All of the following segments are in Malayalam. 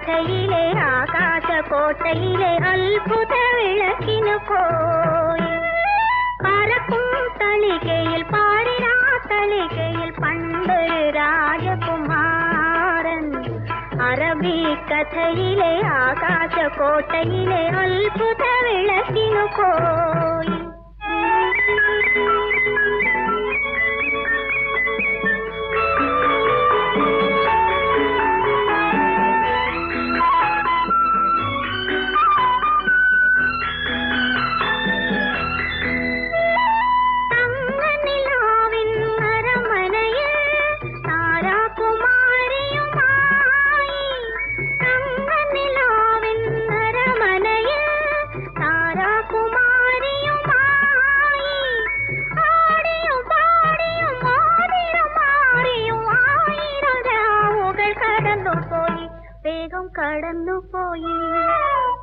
കഥയിലെ ആകാശകോട്ടയിലെ അത്ഭുത വിളക്കിനു പോയി. പറക്കും തളികയിൽ പാടിരാ തളികയിൽ പണ്ടൊരു രാജകുമാരൻ. അറബി കഥയിലെ ആകാശകോട്ടയിലെ അത്ഭുത വിളക്കിനു പോയി. വേഗം കടന്നുപോയി.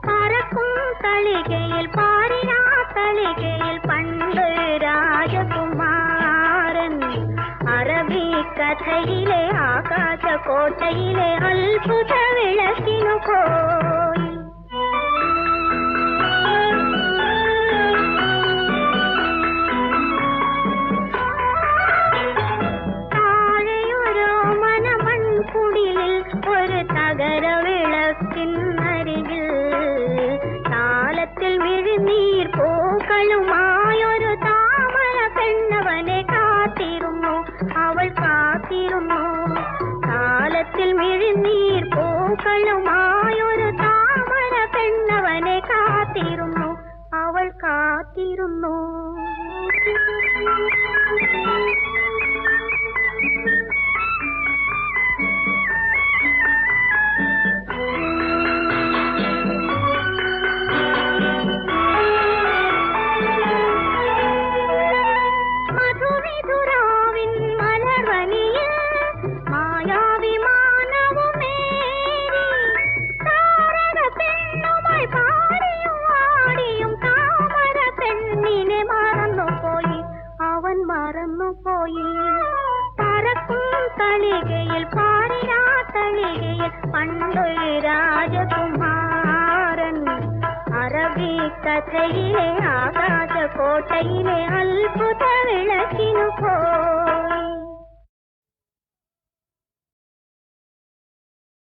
പറക്കും തളികയിൽ പാടിനാ തളികയിൽ പണ്ട് രാജകുമാരൻ. അറബി കഥയിലെ ആകാശകോട്ടയിലെ അത്ഭുത വിളക്കിനു പോയി. താഴെയൊരു ഒരു തകരവിളക്കിനരികിൽ താലത്തിൽ വിഴുനീർ പൂക്കളുമായൊരു താമര പെണ്ണവനെ കാത്തിരുന്നു. അവൾ കാത്തിരുന്നു. താലത്തിൽ വിഴുനീർ പൂക്കളുമായൊരു താമര പെണ്ണവനെ കാത്തിരുന്നു. അവൾ കാത്തിരുന്നു. മറന്നുപോയി. പറക്കും തളികയിൽ പാടിരാ തളികയിൽ പണ്ടൊരു രാജകുമാരൻ. അറബി കഥയിലെ ആകാശകോട്ടയിലെ അത്ഭുത വിളക്കിനു പോയി.